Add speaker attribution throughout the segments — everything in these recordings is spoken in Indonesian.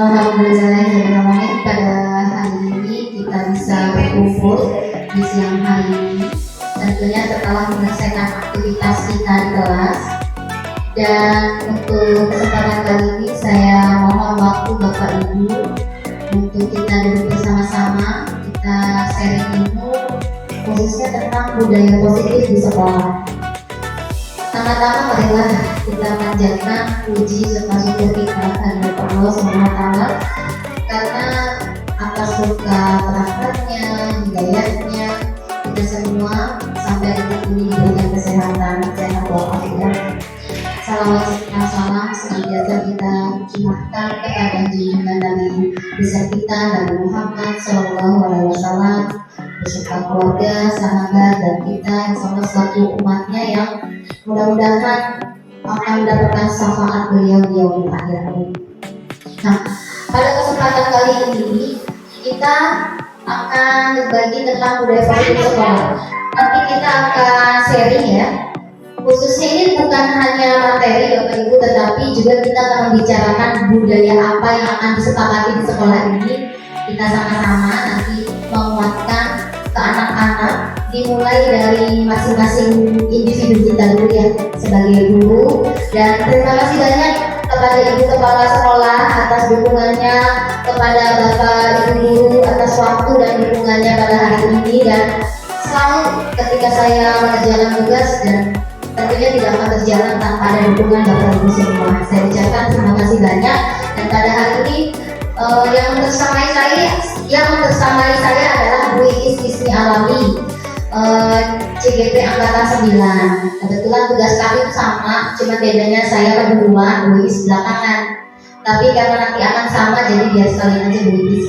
Speaker 1: Alhamdulillah pada hari ini kita bisa berkumpul di siang hari ini. Tentunya setelah menyelesaikan aktivitas kita di kelas. Dan untuk kesempatan kali ini saya mohon waktu Bapak Ibu untuk kita duduk bersama-sama, kita sharing ilmu khususnya tentang budaya positif di sekolah. Pertama-tama marilah kita panjatkan puji serta syukur kita kepada Allah SWT karena atas berkat rahmatnya, hidayahnya kita semua sampai detik ini diberikan kesehatan, sehat walafiat. Salawat serta salam senantiasa kita curahkan kepada junjungan Nabi besar kita Nabi Muhammad SAW beserta keluarga, sahabat dan kita yang sama selaku umatnya yang mudah-mudahan akan mendapatkan syafaat beliau di yaumil akhir amin. Nah, pada kesempatan kali ini kita akan berbagi tentang budaya positif sekolah. Nanti kita akan sharing ya. Khususnya ini bukan hanya materi Bapak Ibu, tetapi juga kita akan membicarakan budaya apa yang akan disepakati di sekolah ini. Kita sama-sama nanti menguatkan ke anak-anak, dimulai dari masing-masing individu kita dulu ya sebagai guru. Dan terima kasih banyak kepada Ibu Kepala Sekolah atas dukungannya, kepada Bapak Ibu Guru atas waktu dan dukungannya pada hari ini, dan selalu ketika saya mengerjakan tugas dan tentunya tidak akan berjalan tanpa ada dukungan Bapak Ibu semua. Saya ucapkan terima kasih banyak. Dan pada hari ini yang bersamai saya adalah Bu Iis Ismi Alami, CGP Angkatan 9. Kebetulan tugas kami itu sama, cuma bedanya saya duluan, Bu Iis belakangan. Tapi karena nanti akan sama, jadi biar sekalian aja Bu Iis.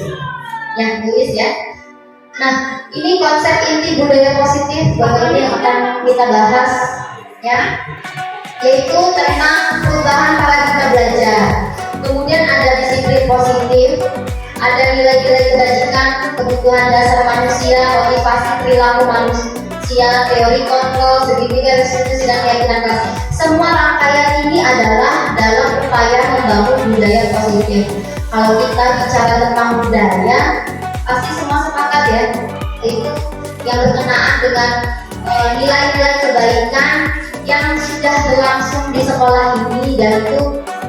Speaker 1: Ya, Bu Iis ya. Nah, ini konsep inti budaya positif Bapak ini akan kita bahas ya, yaitu tentang perubahan paradigma belajar. Kemudian ada disiplin positif, ada nilai-nilai kebajikan, kebutuhan dasar manusia, motivasi perilaku manusia, teori kontrol, segitiga restitusi dan keyakinan kelas. Semua rangkaian ini adalah dalam upaya membangun budaya positif. Kalau kita bicara tentang budaya, pasti semua sepakat ya, itu yang berkenaan dengan nilai-nilai kebaikan yang sudah berlangsung di sekolah ini, dan itu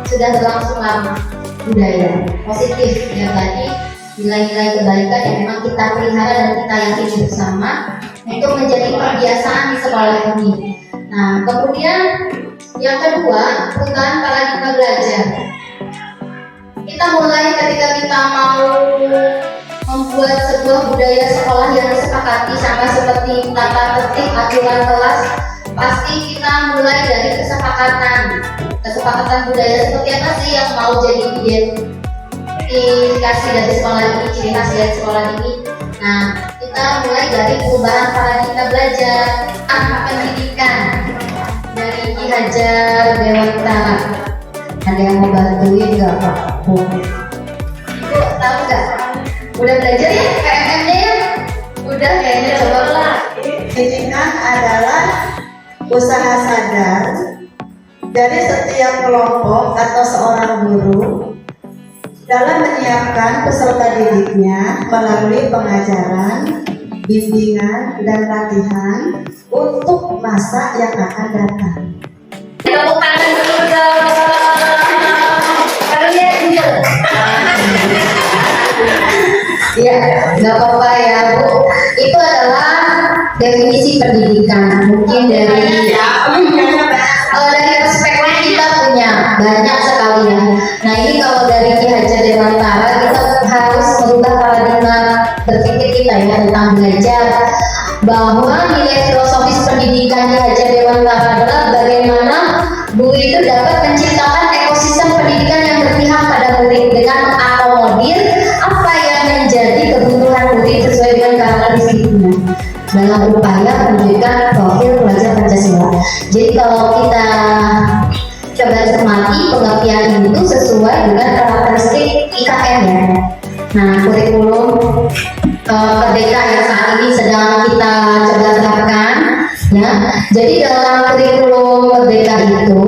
Speaker 1: sudah berlangsung lama. Budaya positif ya, tadi nilai-nilai kebaikan yang memang kita pelihara dan kita yakini bersama untuk menjadi kebiasaan di sekolah ini. Nah, kemudian yang kedua, perubahan paradigma belajar. Kita mulai ketika kita mau membuat sebuah budaya sekolah yang disepakati, sama seperti tata tertib aturan kelas, pasti kita mulai dari kesepakatan budaya. Seperti apa sih yang mau jadi identifikasi dari sekolah ini, ciri khas dari sekolah ini. Nah, kita mulai dari perubahan paradigma belajar, pendidikan dari Ki Hajar Dewantara. Ada yang mau bantuin nggak Pak? Ibu tahu nggak? Udah belajar ya PMM-nya ya? Udah kayaknya, coba lah.
Speaker 2: Pendidikan adalah usaha sadar dari setiap kelompok atau seorang guru dalam menyiapkan peserta didiknya melalui pengajaran, bimbingan, dan latihan untuk masa yang akan datang.
Speaker 1: Tepuk tangan dulu dong. Kalian juga. Ya, nggak apa-apa ya Bu. Itu adalah definisi pendidikan. Mungkin dari perspektif kita punya banyak sekali ya. Nah, ini kalau dari Ki Hajar Dewantara, kita harus merubah paradigma berpikir kita ya tentang belajar, bahwa nilai filosofis pendidikan Ki Hajar Dewantara adalah bagaimana guru itu dapat menciptakan ekosistem pendidikan yang berpihak pada murid dengan mengakomodir apa yang menjadi kebutuhan murid sesuai dengan karakteristiknya dalam upaya menunjukkan profil pelajar Pancasila. Jadi kalau kita coba cermati, pengertian itu sesuai dengan karakteristik IKN ya. Nah, kurikulum Merdeka yang saat ini sedang kita coba terapkan ya. Jadi dalam kurikulum Merdeka itu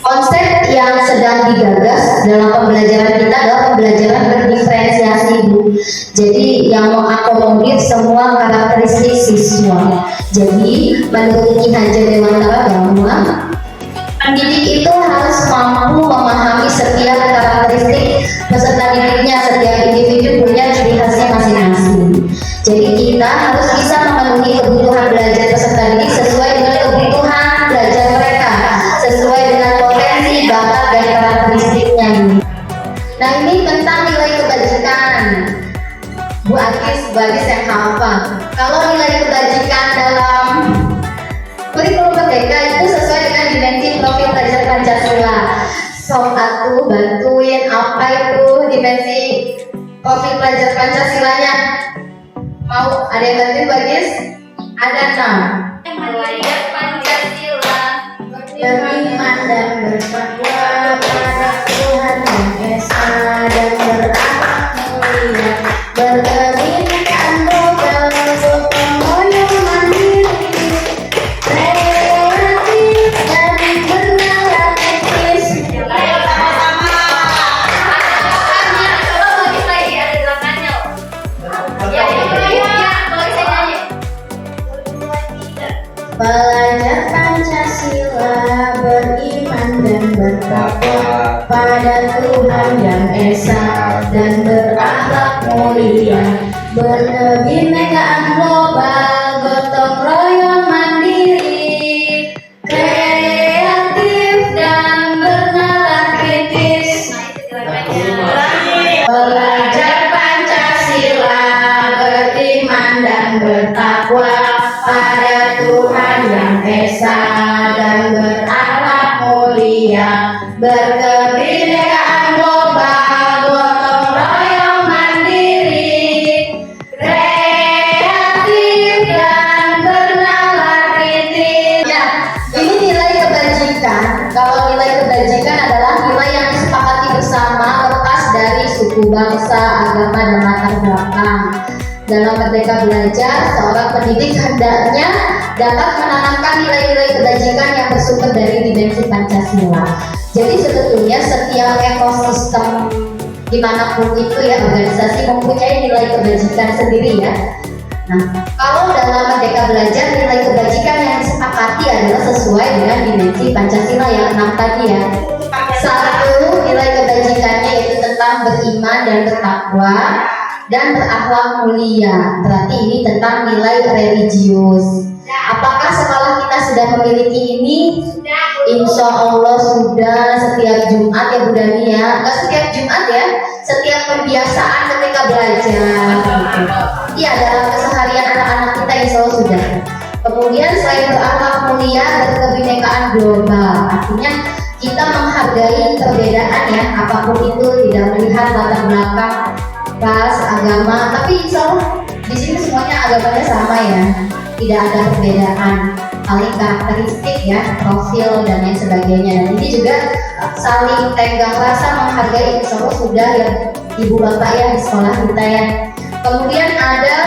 Speaker 1: konsep yang sedang digagas dalam pembelajaran kita adalah pembelajaran berdiferensiasi, Bu. Jadi yang mengakomodir semua karakteristik siswa. Jadi menurut Ki Hajar Dewantara bahwa pendidik itu harus mampu memahami setiap karakteristik peserta didiknya, setiap individu punya ciri khasnya masing-masing. Jadi kita harus bisa memenuhi kebutuhan belajar peserta didik sesuai dengan kebutuhan belajar mereka, sesuai dengan potensi, bakat, dan karakteristiknya. Nah, ini tentang nilai kebajikan. Bu Agis yang hafal. Kalau nilai kebajikan dalam kurikulum Merdeka itu sesuai dengan dimensi profil belajar Pancasila. Sok atuh bantuin apa itu dimensi profil belajar Pancasilanya? Mau ada yang bantuin, Bagis? Ada 6.
Speaker 3: Belajar Pancasila,
Speaker 2: Beriman dan bertakwa pada Tuhan Yang Esa dan berakhlak mulia, berkebinekaan global, gotong royong mandiri, kreatif dan bernalar etis.
Speaker 3: ayo sama-sama. Coba bagi lagi ada gerakannya. Ya, boleh saya nyanyi.
Speaker 2: Belajar Pancasila, beriman dan bertakwa pada Tuhan Yang Esa dan berakhlak mulia, berkebinekaan global, gotong royong mandiri, kreatif dan bernalar kritis. Belajar Pancasila, beriman dan bertakwa pada Tuhan Yang Esa dan berakhlak mulia, berkebinekaan global, gotong royong mandiri, kreatif dan bernalar kritis. Ya, ini nilai kebajikan. Kalau nilai kebajikan adalah nilai yang disepakati bersama lepas dari suku, bangsa, agama, dan latar belakang. Dalam Merdeka Belajar, seorang pendidik hendaknya dapat menanamkan nilai-nilai kebajikan yang bersumber dari dimensi Pancasila. Jadi sebetulnya setiap ekosistem dimanapun itu ya organisasi mempunyai nilai kebajikan sendiri ya. Nah, kalau dalam Merdeka Belajar nilai kebajikan yang disepakati adalah sesuai dengan dimensi Pancasila yang 6 tadi ya. Satu, nilai kebajikannya yaitu tentang beriman dan bertakwa dan berakhlak mulia. Berarti ini tentang nilai religius. Apakah sekolah kita sudah memiliki ini? Insya Allah sudah. Setiap Jumat ya Bu Dani ya. Enggak setiap Jumat ya, setiap pembiasaan ketika belajar gitu. Iya, dalam keseharian anak-anak kita insya Allah sudah. Kemudian selain berakhlak mulia, berkebinekaan global. Artinya kita menghargai perbedaan ya, apapun itu, tidak melihat latar belakang, ras, agama, tapi insya Allah di sini semuanya agamanya sama ya, tidak ada perbedaan, paling karakteristik ya, profil dan lain sebagainya. Dan ini juga saling tenggang rasa menghargai, insya Allah sudah ya ibu bapak ya di sekolah kita ya. Kemudian ada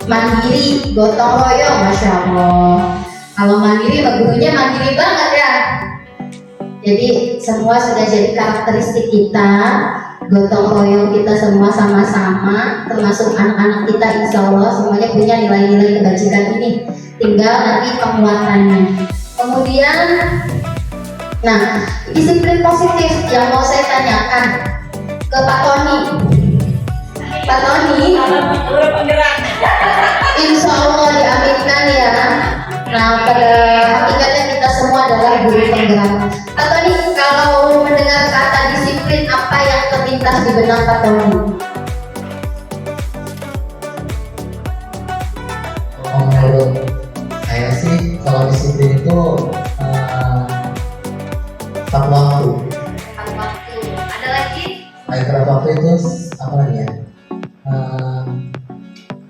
Speaker 2: mandiri, gotong royong, masya Allah. Kalau mandiri, gurunya mandiri banget ya. Jadi semua sudah jadi karakteristik kita. Gotong royong kita semua sama-sama, termasuk anak-anak kita, insya Allah semuanya punya nilai-nilai kebajikan ini, tinggal nanti penguatannya. Kemudian, nah disiplin positif yang mau saya tanyakan ke Pak Tony. Pak Tony, insya Allah diaminkan ya. Nah pada hakikatnya kita semua adalah guru penggerak. Pak Tony, kalau mendengar kata disiplin, apa yang terlintas di benak Pak Tony?
Speaker 4: Menurut saya sih, kalau disiplin itu tepat waktu.
Speaker 3: Tepat waktu. Ada lagi?
Speaker 4: Selain tepat waktu itu apa lagi ya?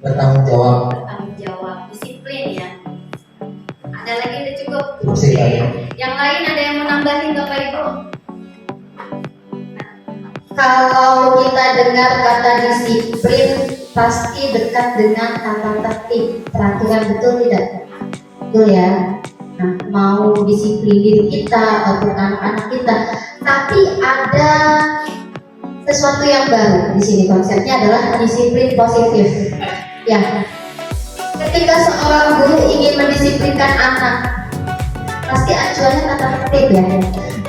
Speaker 4: Bertanggung jawab.
Speaker 3: Bertanggung jawab, disiplin ya. Ada lagi, udah cukup.
Speaker 4: Cukup sih tadi.
Speaker 3: Yang lain ada yang mau nambahin Bapak Ibu?
Speaker 1: Kalau kita dengar kata disiplin, pasti dekat dengan tata tertib, peraturan, betul tidak? Betul ya. Nah, mau disiplin diri kita ataupun anak-anak kita, tapi ada sesuatu yang baru di sini. Konsepnya adalah disiplin positif. Ya, ketika seorang guru ingin mendisiplinkan anak, pasti acuannya tata tertib ya.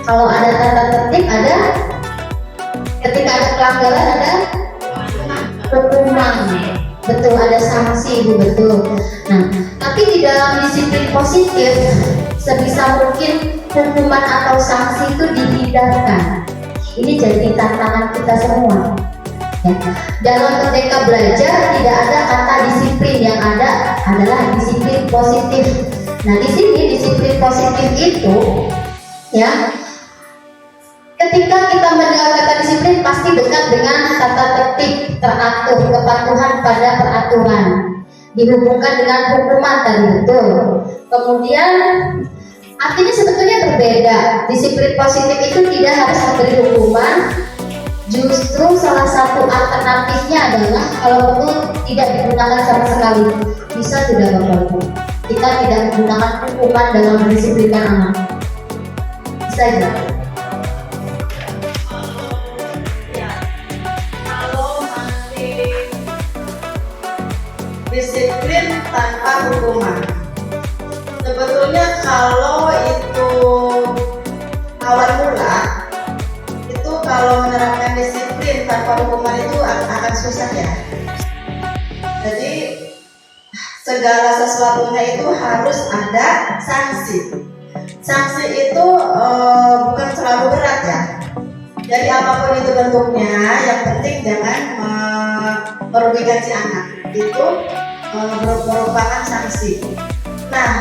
Speaker 1: Kalau ada tata tertib, ada ketika ada pelanggaran ada hukuman, betul, ada sanksi, ibu, betul. Nah, tapi di dalam disiplin positif sebisa mungkin hukuman atau sanksi itu dihindarkan. Ini jadi tantangan kita semua. Ya. Dalam Merdeka Belajar tidak ada kata disiplin, yang ada adalah disiplin positif. Nah, di sini disiplin positif itu, ya, ketika kita mendengar kata disiplin pasti dekat dengan tata tertib, teratur, kepatuhan pada peraturan, dihubungkan dengan hukuman tadi, betul. Kemudian artinya sebetulnya berbeda. Disiplin positif itu tidak harus memberi hukuman. Justru salah satu alternatifnya adalah kalau perlu tidak digunakan sama sekali. Bisa tidak Bapak-Ibu? Kita tidak menggunakan hukuman dalam mendisiplinkan anak. Bisa tidak?
Speaker 5: Kalau masih disiplin tanpa hukuman, sebetulnya kalau itu awal mula itu, kalau menerapkan disiplin tanpa hukuman itu akan susah ya. Jadi segala sesuatunya itu harus ada sanksi. Sanksi itu bukan terlalu berat ya. Jadi apapun itu bentuknya, yang penting jangan merugikan si anak. Itu merupakan sanksi. Nah,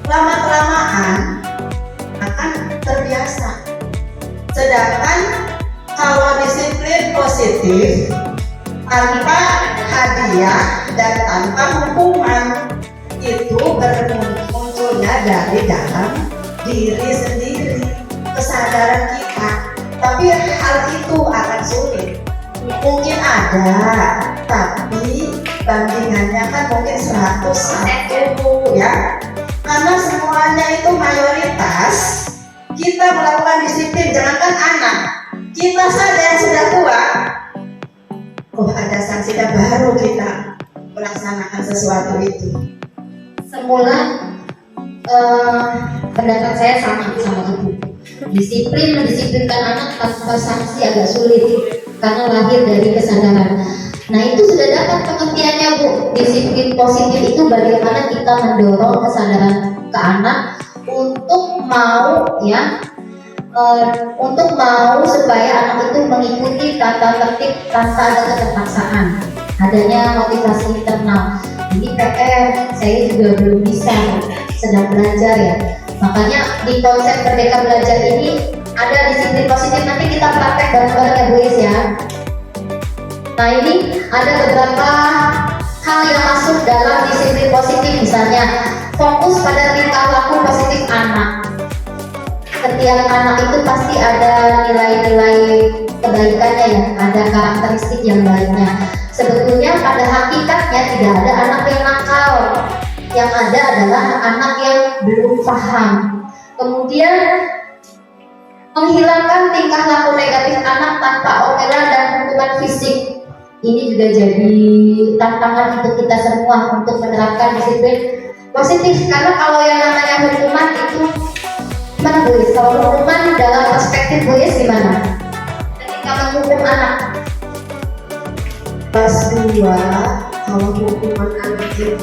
Speaker 5: lama-kelamaan akan terbiasa. Sedangkan kalau disiplin positif tanpa hadiah dan tanpa hukuman, itu bermunculnya dari dalam diri sendiri, kesadaran kita. Tapi hal itu akan sulit. Mungkin ada, tapi bandingannya kan mungkin 101 ya. Karena semuanya itu mayoritas kita melakukan disiplin, jangankan anak, kita saja yang sudah tua, ada sanksi dan baru kita melaksanakan sesuatu itu.
Speaker 1: Semula pendapat saya sama ibu. Disiplin mendisiplinkan anak tanpa sanksi agak sulit karena lahir dari kesadaran. Nah, itu sudah dapat pengertiannya, Bu. Disiplin positif itu bagaimana kita mendorong kesadaran ke anak untuk mau, ya, untuk mau supaya anak itu mengikuti tata tertib tanpa ada keterpaksaan, adanya motivasi internal. Ini PR, saya juga belum bisa, sedang belajar ya. Makanya di konsep Merdeka Belajar ini ada disiplin positif. Nanti kita praktek bareng-bareng ya, Bu Is ya. Nah, ini ada beberapa hal yang masuk dalam disiplin positif. Misalnya fokus pada tingkah laku positif anak. Setiap anak itu pasti ada nilai-nilai kebaikannya ya, ada karakteristik yang baiknya. Sebetulnya pada hakikatnya tidak ada anak yang nakal. Yang ada adalah anak yang belum paham. Kemudian menghilangkan tingkah laku negatif anak tanpa omelan dan hukuman fisik. Ini juga jadi tantangan untuk kita semua untuk menerapkan disiplin positif. Karena kalau yang namanya hukuman itu gimana, Bu Is? Kalau hukuman dalam perspektif Bu Is gimana? Ketika menghukum anak
Speaker 5: Kelas 2, kalau hukuman anak itu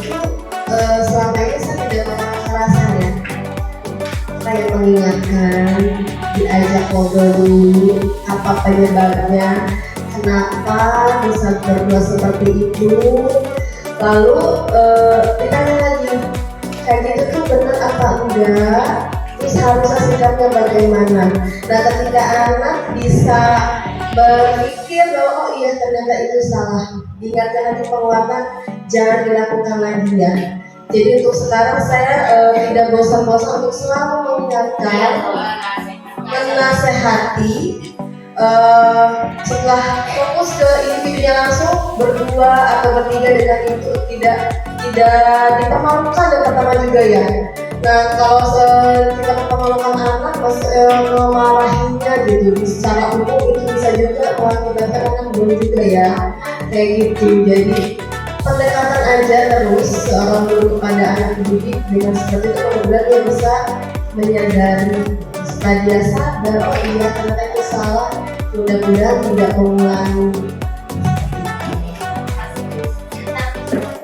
Speaker 5: selama ini saya tidak pernah merasa ya, kayak mengingatkan, diajak ngobrol dulu apa penyebabnya, kenapa bisa berbuat seperti itu, lalu ditanya lagi kayak gitu tuh benar apa enggak, terus harusnya sikapnya bagaimana. Nah, ketika anak bisa berpikir bahwa oh iya ternyata itu salah, diingatkan nanti penguatan, jangan dilakukan lagi ya. Jadi untuk sekarang saya tidak bosan-bosan untuk selalu mengingatkan, menasehati. Setelah fokus ke individunya langsung, berdua atau bertiga dengan itu tidak dipermalukan yang pertama juga ya. Nah kalau kita mempermalukan anak, memarahinya gitu, secara umum itu bisa juga mengakibatkan anak belum juga ya, kayak gitu. Jadi pendekatan aja terus seorang guru kepada anak didik dengan seperti itu, kemudian dia bisa menyadari supaya dia sadar, oh iya ternyata itu salah, mudah-mudahan tidak mengulangi.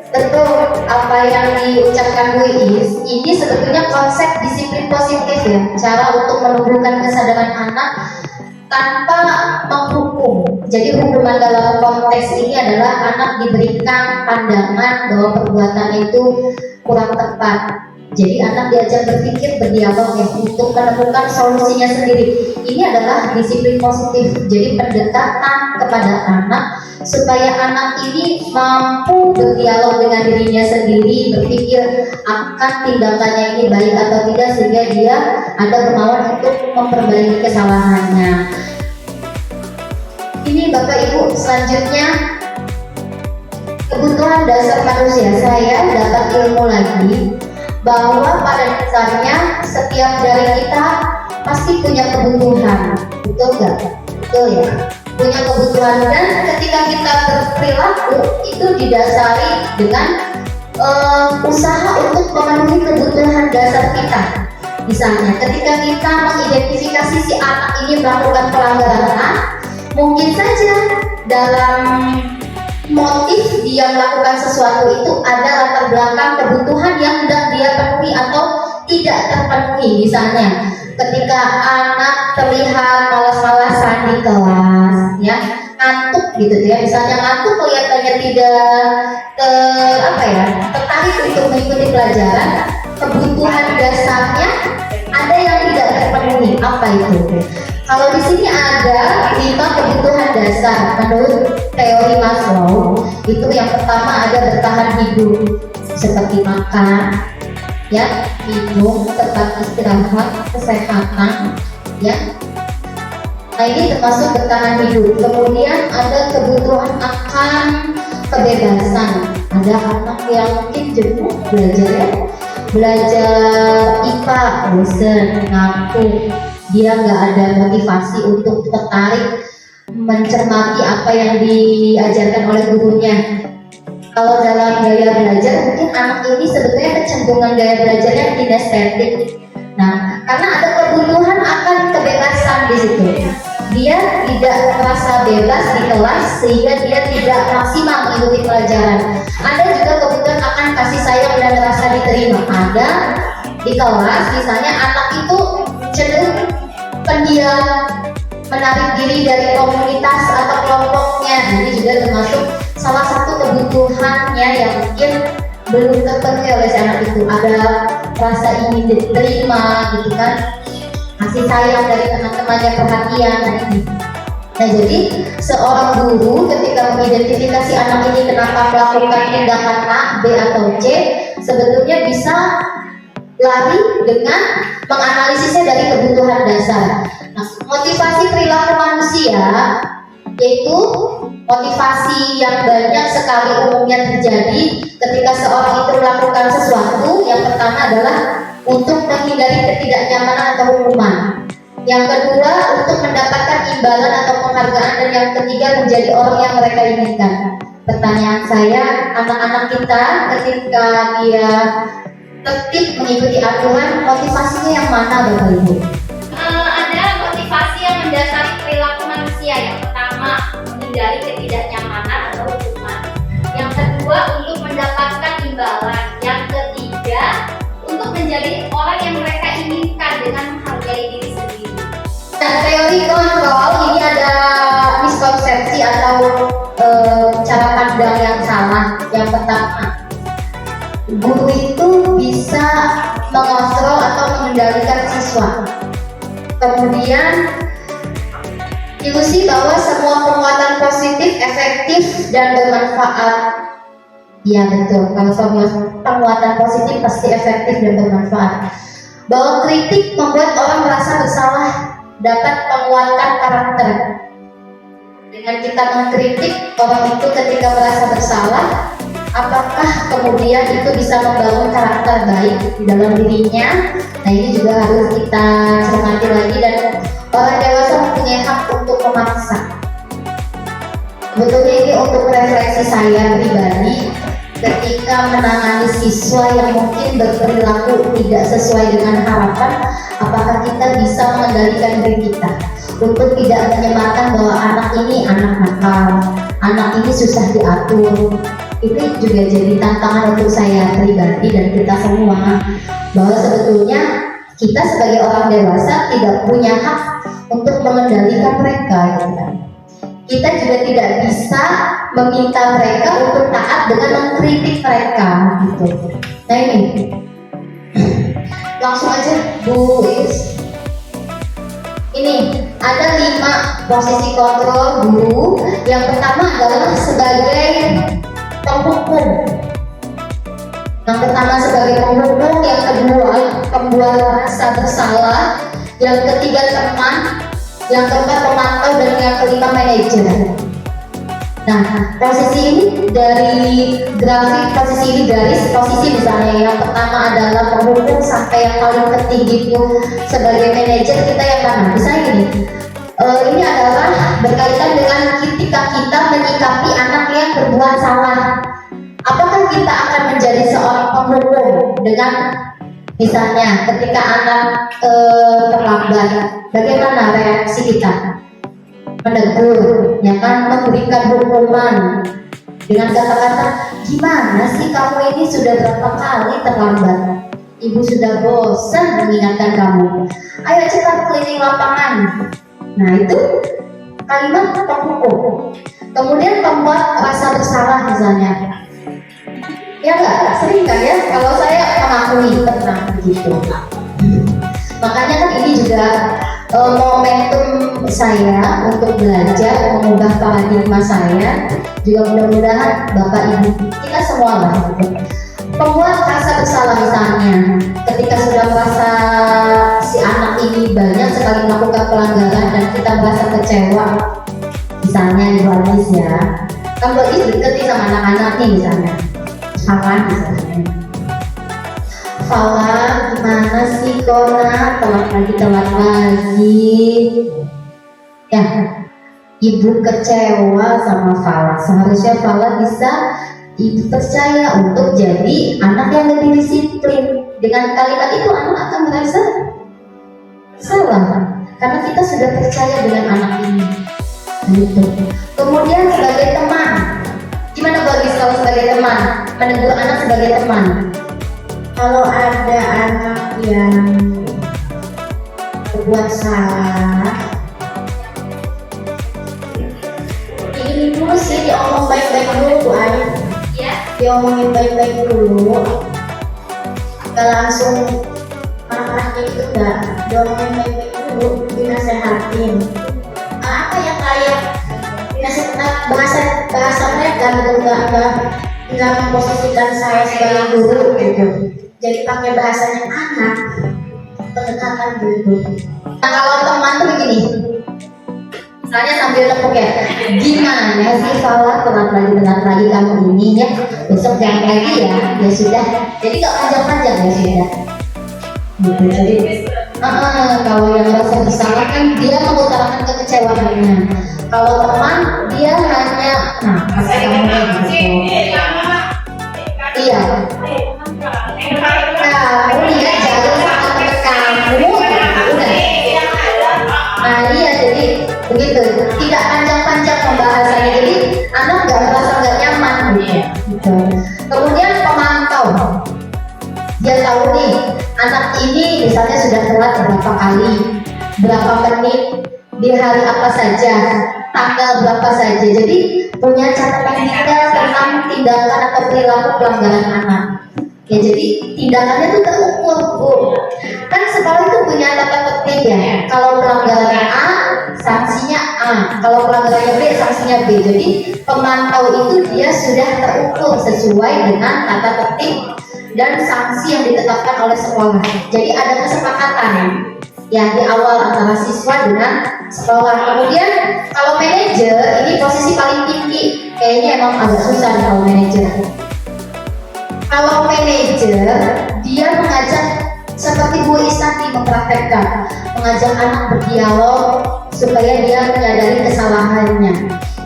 Speaker 2: Betul apa yang diucapkan Bu Iis, ini sebetulnya konsep disiplin positif ya, cara untuk menumbuhkan kesadaran anak tanpa menghukum. Jadi hukuman dalam konteks ini adalah anak diberikan pandangan bahwa perbuatan itu kurang tepat. Jadi anak diajak berpikir, berdialog ya, untuk menemukan solusinya sendiri. Ini adalah disiplin positif. Jadi pendekatan kepada anak supaya anak ini mampu berdialog dengan dirinya sendiri, berpikir akan tindakannya ini baik atau tidak, sehingga dia ada kemauan untuk memperbaiki kesalahannya. Ini Bapak Ibu, selanjutnya kebutuhan dasar manusia. Saya dapat ilmu lagi bahwa pada dasarnya setiap dari kita pasti punya kebutuhan, betul nggak? Betul ya, punya kebutuhan, dan ketika kita berperilaku itu didasari dengan usaha untuk memenuhi kebutuhan dasar kita. Misalnya ketika kita mengidentifikasi si anak ini melakukan pelanggaran HAM, mungkin saja dalam motif dia melakukan sesuatu itu ada latar belakang kebutuhan yang hendak dia penuhi atau tidak terpenuhi. Misalnya ketika anak terlihat malas-malasan di kelas ya, ngantuk gitu ya, misalnya ngantuk kelihatannya tidak tertarik untuk mengikuti pelajaran, kebutuhan dasarnya ada yang tidak terpenuhi. Apa itu? Kalau di sini ada 5 kebutuhan dasar menurut teori Maslow. Itu yang pertama ada bertahan hidup, seperti makan, ya, minum, tempat istirahat, kesehatan, ya. Nah ini termasuk bertahan hidup. Kemudian ada kebutuhan akan kebebasan. Ada anak yang mungkin jenuh belajar ya, belajar IPA, bosan, ngantuk, dia nggak ada motivasi untuk tertarik mencermati apa yang diajarkan oleh gurunya. Kalau dalam gaya belajar, mungkin anak ini sebetulnya kecenderungan gaya belajarnya kinestetik. Nah, karena ada kebutuhan akan kebebasan di situ, dia tidak merasa bebas di kelas sehingga dia tidak maksimal mengikuti pelajaran. Ada juga kebutuhan akan kasih sayang dan rasa diterima. Ada di kelas, misalnya anak itu cenderung pendiam, menarik diri dari komunitas atau kelompoknya. Ini juga termasuk salah satu kebutuhannya yang mungkin belum terpenuhi oleh si anak itu. Ada rasa ingin diterima gitu kan, kasih sayang dari teman-temannya, perhatian. Nah jadi seorang guru ketika mengidentifikasi anak ini kenapa melakukan tindakan A, B atau C, sebetulnya bisa lari dengan menganalisisnya dari kebutuhan dasar. Nah, motivasi perilaku manusia yaitu motivasi yang banyak sekali umumnya terjadi ketika seorang itu melakukan sesuatu. Yang pertama adalah untuk menghindari ketidaknyamanan atau hukuman. Yang kedua untuk mendapatkan imbalan atau penghargaan, dan yang ketiga menjadi orang yang mereka inginkan. Pertanyaan saya, anak-anak kita ketika dia tertib mengikuti aturan, motivasinya yang mana Bapak Ibu?
Speaker 3: Ada motivasi yang mendasari perilaku manusia. Yang pertama menghindari ketidaknyamanan atau hukuman. Yang kedua untuk mendapatkan imbalan. Yang ketiga untuk menjadi orang yang mereka inginkan dengan menghargai diri sendiri.
Speaker 2: Nah, teori kontrol ini ada miskonsepsi atau cara pandang yang salah. Yang pertama, guru itu bisa mengontrol atau mengendalikan siswa. Kemudian ilusi bahwa semua penguatan positif, efektif, dan bermanfaat. Ya betul, kalau semua penguatan positif pasti efektif dan bermanfaat. Bahwa kritik membuat orang merasa bersalah, dapat menguatkan karakter. Dengan kita mengkritik orang itu ketika merasa bersalah, apakah kemudian itu bisa membangun karakter baik di dalam dirinya? Nah, ini juga harus kita cermati lagi, dan orang dewasa mempunyai hak untuk memaksa. Sebetulnya ini untuk refleksi saya pribadi ketika menangani siswa yang mungkin berperilaku tidak sesuai dengan harapan, apakah kita bisa mengendalikan diri kita untuk tidak menyematkan bahwa anak ini anak nakal, anak ini susah diatur. Ini juga jadi tantangan untuk saya pribadi dan kita semua, bahwa sebetulnya kita sebagai orang dewasa tidak punya hak untuk mengendalikan mereka, gitu kan. Kita juga tidak bisa meminta mereka untuk taat dengan mengkritik mereka, gitu. Nah, ini langsung aja Bu Is. Ini ada 5 posisi kontrol guru. Yang pertama adalah sebagai penghukum. Yang pertama sebagai penghukum, yang kedua pembuat rasa bersalah, yang ketiga teman, yang keempat pemantau, dan yang kelima manajer. Nah, posisi ini dari grafik, posisi ini garis, posisi misalnya yang pertama adalah penghukum sampai yang paling tertinggi itu sebagai manajer, kita yang mana? Misalnya gini, ini adalah berkaitan dengan ketika kita menyikapi anak yang berbuat salah. Apakah kita akan menjadi seorang penghukum dengan misalnya ketika anak terlambat, bagaimana reaksi kita? Menegur, ya kan, memberikan hukuman dengan kata-kata, gimana sih kamu ini sudah berapa kali terlambat? Ibu sudah bosan mengingatkan kamu. Ayo cepat keliling lapangan. Nah, itu kalimat penghukum. Kemudian pembuat rasa bersalah misalnya. Ya enggak, sering kan ya, kalau saya mengakui pernah begitu. Makanya kan ini juga momentum saya untuk belajar mengubah paradigma saya, juga mudah-mudahan Bapak Ibu kita semua lah, pembuat rasa bersalah misalnya ketika sudah merasa si anak ini banyak sekali melakukan pelanggaran dan kita merasa kecewa, misalnya Ibu Anis ya, kan Bu Anis deket nih sama anak-anak nih misalnya, Fala misalnya, Fala gimana sih Kona, telat lagi ya, Ibu kecewa sama Fala. Seharusnya Fala bisa Ibu percaya untuk jadi anak yang lebih disiplin. Dengan kalimat itu anak akan merasa salah karena kita sudah percaya dengan anak ini, gitu. Kemudian sebagai teman, gimana bagi kalau sebagai teman menegur anak sebagai teman?
Speaker 5: Kalau ada anak yang berbuat salah, ini dulu sih diomong baik-baik dulu Bu Ai.
Speaker 3: Ya.
Speaker 5: Diomongin baik-baik dulu, gak langsung marah-marah gitu, enggak. Diomongin baik-baik dulu, dinasehatin. Apa yang kayak dinasehat, bahasa mereka gitu, enggak memposisikan saya sebagai guru gitu. Jadi pakai bahasanya anak, pendekatan gitu.
Speaker 2: Nah, kalau teman tuh begini, misalnya sambil tepuk ya, gimana sih Fala, telat lagi kamu ini ya, besok jangan lagi ya, ya sudah. Jadi gak panjang-panjang ya sudah. Gitu. Jadi kalau yang merasa bersalah kan dia mengutarakan kekecewaannya. Kalau teman dia hanya, nah pasti kamu gitu. Iya. Nah, dia jaga sama teman kamu, udah. Nah iya, jadi begitu, tidak panjang-panjang pembahasannya, jadi anak gak merasa gak nyaman gitu. Kemudian pemantau, dia tahu nih anak ini misalnya sudah telat berapa kali, berapa menit, di hari apa saja, tanggal berapa saja, jadi punya catatan detail tentang tindakan atau perilaku pelanggaran anak. Ya jadi tindakannya itu terukur Bu. Kan sekolah itu punya tata tertib ya. Kalau pelanggaran A, sanksinya A. Kalau pelanggaran B, sanksinya B. Jadi pemantau itu dia sudah terukur sesuai dengan tata tertib dan sanksi yang ditetapkan oleh sekolah. Jadi ada kesepakatan ya di awal antara siswa dengan sekolah. Kemudian kalau manajer ini posisi paling tinggi. Kayaknya emang agak susah kalau manajer. Kalau manajer, dia mengajak seperti Bu Isanti mempraktekkan, mengajak anak berdialog supaya dia menyadari kesalahannya.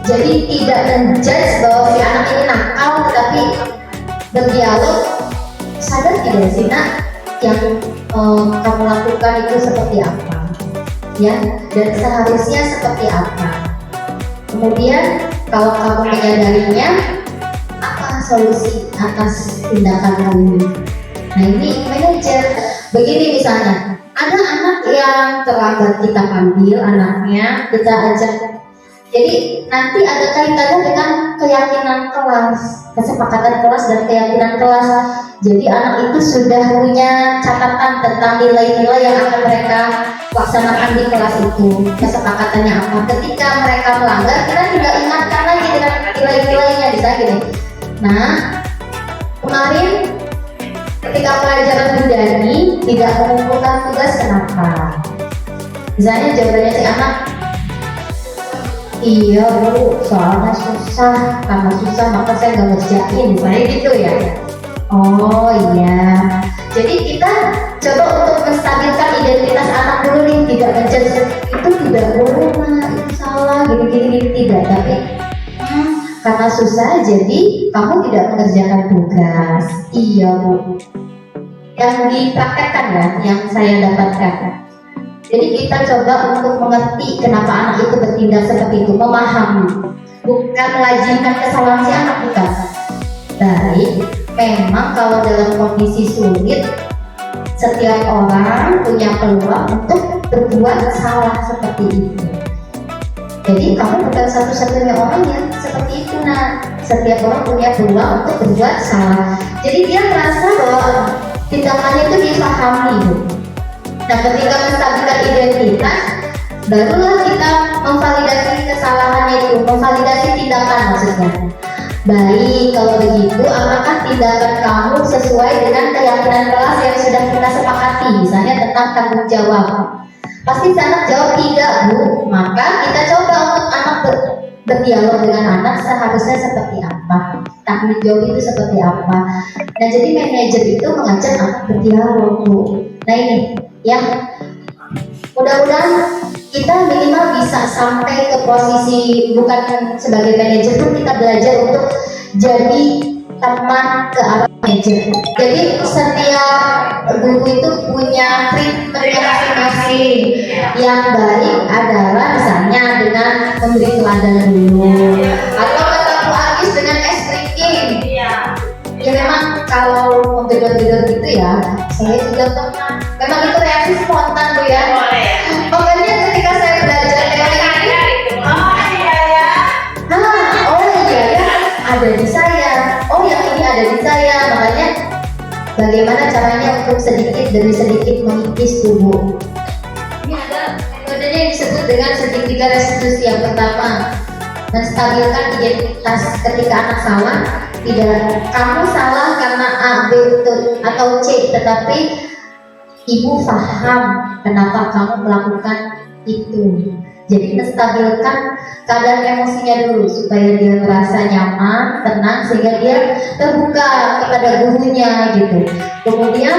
Speaker 2: Jadi tidak menjudge bahwa si anak ini nakal, tetapi berdialog, sadar tidak sih nak yang kamu lakukan itu seperti apa, ya, dan seharusnya seperti apa. Kemudian kalau kamu menyadarinya, apa solusi atas tindakan kamu? Nah ini manajer. Begini misalnya, ada anak yang terlambat kita panggil anaknya, kita ajak. Jadi nanti ada kaitannya dengan keyakinan kelas, kesepakatan kelas dan keyakinan kelas. Jadi anak itu sudah punya catatan tentang nilai-nilai yang akan mereka laksanakan di kelas itu. Kesepakatannya apa? Ketika mereka melanggar, kita tidak ingatkan lagi dengan nilai-nilainya, bisa gini. Nah, kemarin ketika pelajaran Budani tidak mengumpulkan tugas, kenapa? Misalnya jawabannya si anak, iya Bu, soalnya susah, karena susah maka saya nggak ngerjain, misalnya gitu ya. Oh iya, jadi kita coba untuk menstabilkan identitas anak dulu nih, tidak ngejudge itu tidak boleh mah, itu salah, gini tidak, tapi karena susah jadi kamu tidak mengerjakan tugas. Iya Bu, yang dipraktekkan ya, yang saya dapatkan. Jadi kita coba untuk mengerti kenapa anak itu bertindak seperti itu, memahami, bukan melajimkan kesalahan si anak, bukan. Baik, memang kalau dalam kondisi sulit, setiap orang punya peluang untuk berbuat salah seperti itu. Jadi kamu bukan satu-satunya orang yang seperti itu, nah. Setiap orang punya peluang untuk berbuat salah. Jadi dia merasa bahwa tindakannya itu dipahami. Nah, ketika menstabilkan identitas, barulah kita memvalidasi kesalahannya itu, memvalidasi tindakan maksudnya. Baik, kalau begitu, apakah tindakan kamu sesuai dengan keyakinan kelas yang sudah kita sepakati, misalnya tentang tanggung jawab? Pasti anak jawab tidak, Bu. Maka kita coba untuk anak berdialog dengan anak seharusnya seperti apa, tanggung jawab itu seperti apa. Nah, jadi manajer itu mengajak anak berdialog, Bu. Nah ini, ya, mudah-mudahan kita minimal bisa sampai ke posisi bukan sebagai manajer pun kita belajar untuk jadi teman ke arah manajer. Jadi setiap guru itu punya treatment masing-masing. Yang baik adalah misalnya dengan memberi teladan dulu, atau kata Bu Agis dengan extreme. Ya memang kalau menggedor-gedor gitu ya, saya juga pernah. Memang itu reaksi spontan Bu ya. Makanya ketika saya belajar teori ini, ada di saya. Oh yang ini ada di saya. Makanya bagaimana caranya untuk sedikit demi sedikit mengikis tubuh. Ini ada metodenya yang disebut dengan segitiga restitusi. Yang pertama, menstabilkan identitas ketika anak salah. Tidak kamu salah karena A, B, atau C, tetapi ibu paham kenapa kamu melakukan itu. Jadi menstabilkan keadaan emosinya dulu supaya dia merasa nyaman, tenang, sehingga dia terbuka kepada gurunya gitu. Kemudian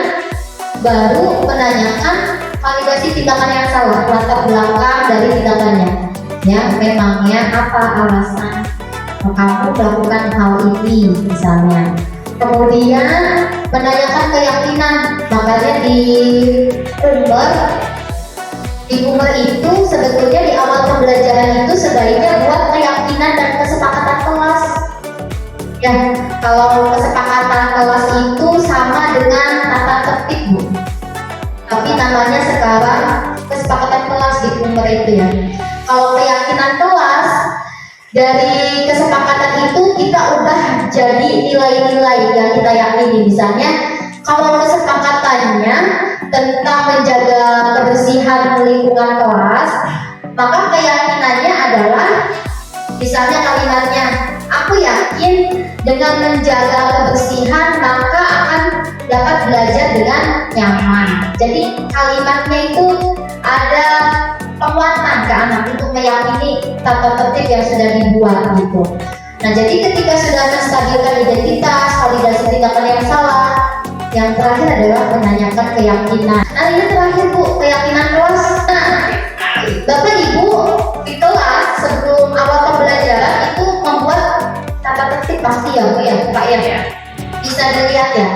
Speaker 2: baru menanyakan validasi tindakan yang salah, latar belakang dari tindakannya. Ya, memangnya apa alasan kamu melakukan hal ini misalnya. Kemudian menanyakan keyakinan, makanya di Umar itu sebetulnya di awal pembelajaran itu sebaiknya buat keyakinan dan kesepakatan kelas. Ya, kalau kesepakatan kelas itu sama dengan tata tertib, Bu. Tapi namanya sekarang kesepakatan kelas di Umar itu ya. Kalau keyakinan kelas, dari kesepakatan itu kita ubah jadi nilai-nilai yang kita yakini. Misalnya kalau kesepakatannya tentang menjaga kebersihan lingkungan kelas, maka keyakinannya adalah misalnya kalimatnya, aku yakin dengan menjaga kebersihan maka akan dapat belajar dengan nyaman. Jadi kalimatnya itu ada penguatan ke anak untuk meyakini tata tertib yang sudah dibuat gitu. Nah, jadi ketika sudah menstabilkan identitas, validasi tindakan yang salah, yang terakhir adalah menanyakan keyakinan. Nah, ini terakhir Bu, keyakinan kelas. Nah, Bapak Ibu di kelas sebelum awal pembelajaran itu membuat tata tertib pasti ya Bu ya, Pak ya. Bisa dilihat ya.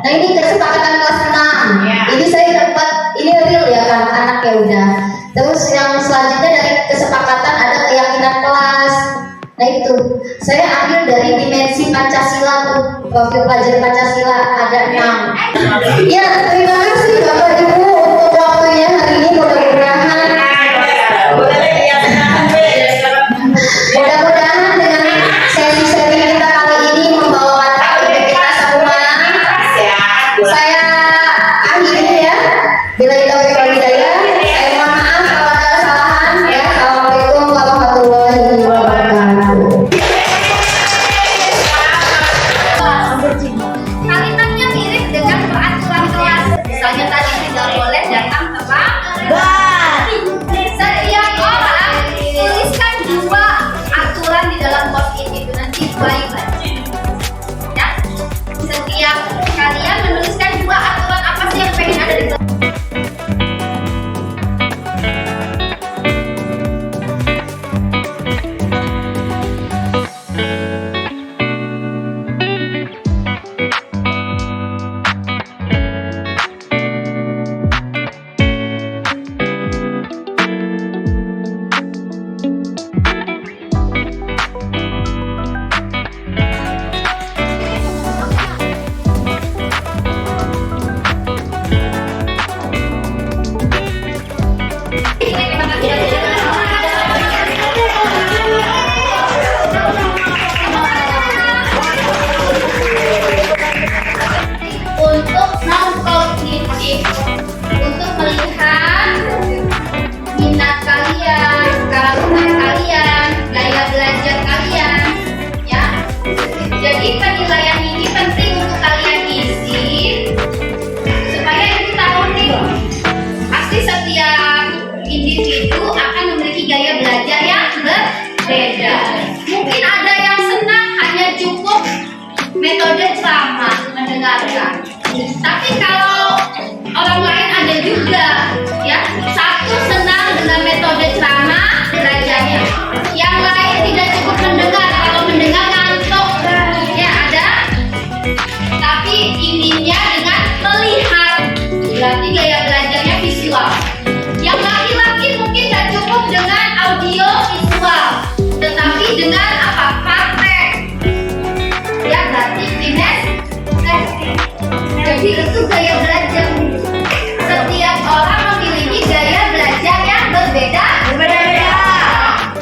Speaker 2: Nah, ini kesepakatan kelas 6. Ini saya dapat, ini real ya kan anak ya udah. Terus yang selanjutnya dari kesepakatan ada keyakinan kelas. Nah itu, saya ambil dari dimensi Pancasila tuh, profil pelajar Pancasila ada 6. Ya, terima kasih Bapak Ibu untuk waktunya hari ini. Mudah-mudahan dengan sesi-sesi kita kali ini membawa manfaat untuk kita semua. Saya akhiri ya. Bila taufiq wal hidayah, saya mohon maaf kalau ada kesalahan ya. Assalamualaikum warahmatullahi wabarakatuh.
Speaker 3: Kalimatnya mirip dengan peraturan kelas. Misalnya tadi tidak boleh datang terlambat. Setiap orang tuliskan 2 aturan di dalam post-it itu nanti baik-baik. Ya, setiap kalian menuliskan 2 aturan apa sih yang pengen ada di kelas. Untuk non-kognitif, untuk melihat minat kalian, karakter kalian, gaya belajar kalian, ya. Jadi penilaian ini penting untuk kalian isi supaya ibu tahu nih, pasti setiap individu akan memiliki gaya belajar yang berbeda. Mungkin ada yang senang hanya cukup metode ceramah mendengarkan. Tapi kalau orang lain ada juga, ya, satu senang dengan metode ceramah belajarnya, yang lain tidak cukup mendengar, kalau mendengar ngantuk, ya ada. Tapi inginnya dengan melihat, berarti gaya belajarnya visual. Yang laki-laki mungkin tidak cukup dengan audio visual, tetapi dengan apa? Praktek. Ya berarti kinestetik. Jadi itu gaya belajar. Setiap orang memiliki gaya belajar yang berbeda.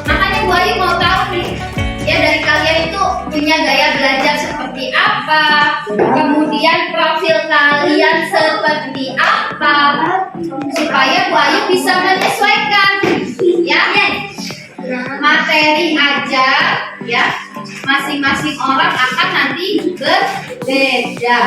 Speaker 3: Makanya Bu Ayu mau tahu nih, ya dari kalian itu punya gaya belajar seperti apa, kemudian profil kalian seperti apa, supaya Bu Ayu bisa menyesuaikan. Ya, materi ajar, ya. Masing-masing orang akan nanti berbeda.